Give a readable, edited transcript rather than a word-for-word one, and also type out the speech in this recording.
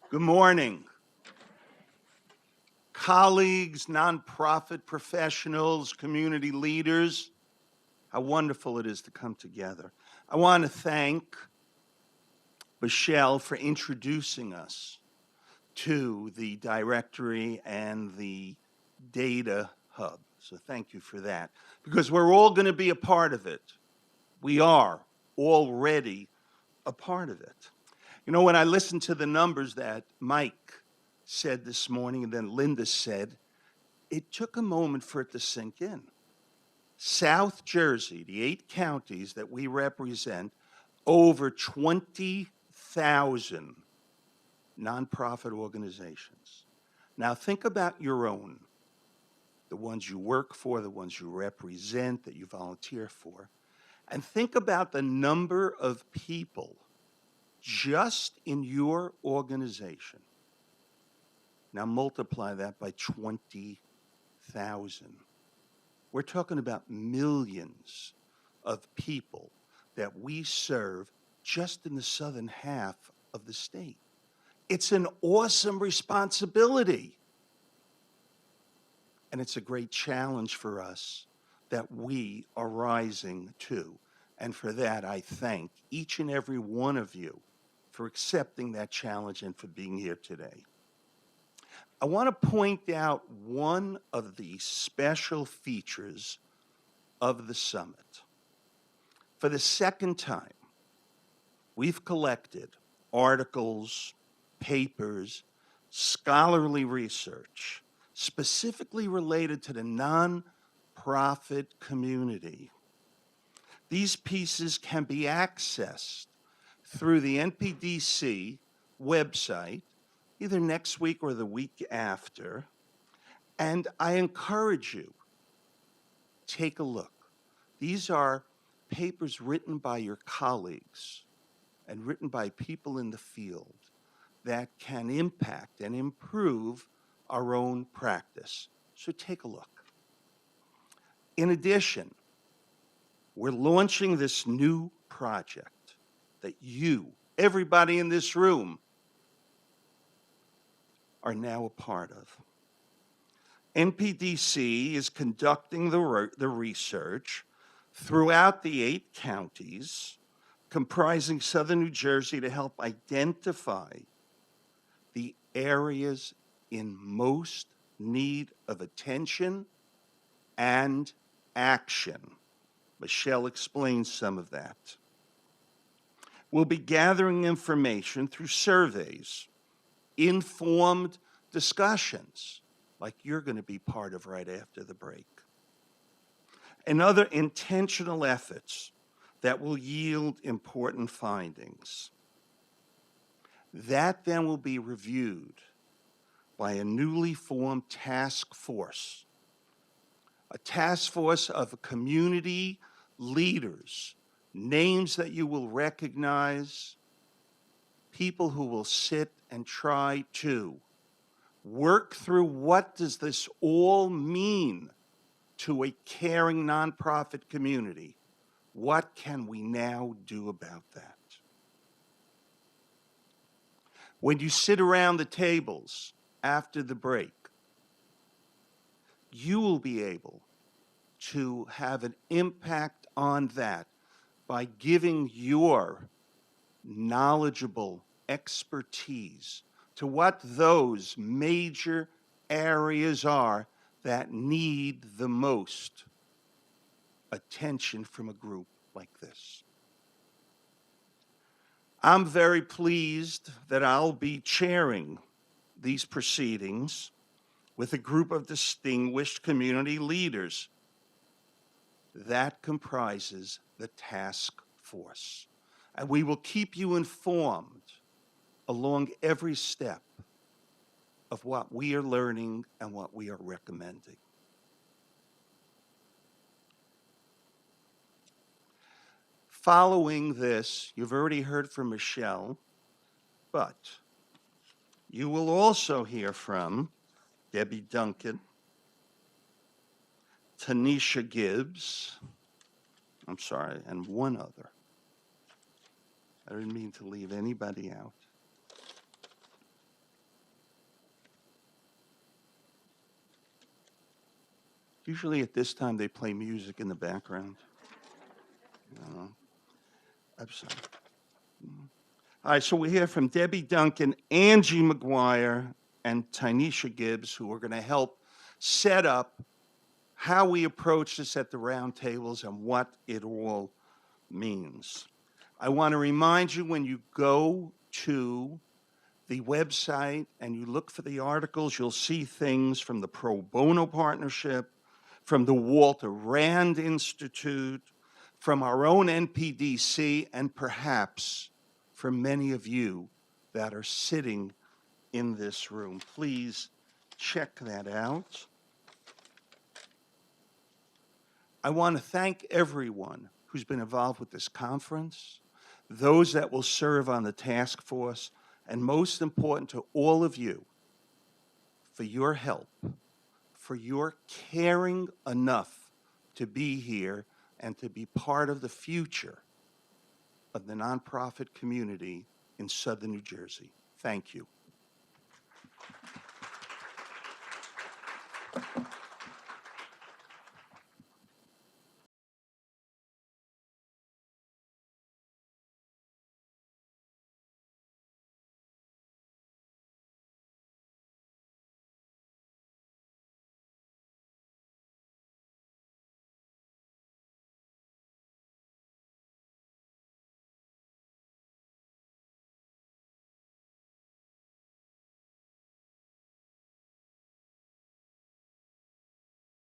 Good morning. Colleagues, nonprofit professionals, community leaders, how wonderful it is to come together. I want to thank Michelle for introducing us to the directory and the data hub. So thank you for that, because we're all going to be a part of it. We are already a part of it. You know, when I listened to the numbers that Mike said this morning and then Linda said, it took a moment for it to sink in. South Jersey, the 8 counties that we represent, over 20,000 nonprofit organizations. Now think about your own, the ones you work for, the ones you represent, that you volunteer for, and think about the number of people just in your organization. Now multiply that by 20,000. We're talking about millions of people that we serve just in the southern half of the state. It's an awesome responsibility. And it's a great challenge for us that we are rising to. And for that, I thank each and every one of you for accepting that challenge and for being here today. I want to point out one of the special features of the summit. For the second time, we've collected articles, papers, scholarly research, specifically related to the nonprofit community. These pieces can be accessed through the NPDC website, either next week or the week after. And I encourage you, take a look. These are papers written by your colleagues and written by people in the field that can impact and improve our own practice. So take a look. In addition, we're launching this new project that you, everybody in this room, are now a part of. NPDC is conducting the research throughout the 8 counties comprising southern New Jersey to help identify the areas in most need of attention and action. Michelle explains some of that. We'll be gathering information through surveys, informed discussions, like you're going to be part of right after the break, and other intentional efforts that will yield important findings. That then will be reviewed by a newly formed task force, a task force of community leaders, names that you will recognize, people who will sit and try to work through what does this all mean to a caring nonprofit community. What can we now do about that? When you sit around the tables after the break, you will be able to have an impact on that by giving your knowledgeable expertise to what those major areas are that need the most attention from a group like this. I'm very pleased that I'll be chairing these proceedings with a group of distinguished community leaders that comprises the task force. And we will keep you informed along every step of what we are learning and what we are recommending. Following this, you've already heard from Michelle, but you will also hear from Debbie Duncan, Tanisha Gibbs, and one other. I didn't mean to leave anybody out. Usually at this time, they play music in the background. I'm sorry. All right, so we hear from Debbie Duncan, Angie McGuire, and Tynesha Gibbs, who are going to help set up how we approach this at the round tables and what it all means. I want to remind you, when you go to the website and you look for the articles, you'll see things from the Pro Bono Partnership, from the Walter Rand Institute, from our own NPDC, and perhaps from many of you that are sitting in this room. Please check that out. I want to thank everyone who's been involved with this conference, those that will serve on the task force, and most important to all of you, for your help, for your caring enough to be here and to be part of the future of the nonprofit community in Southern New Jersey. Thank you.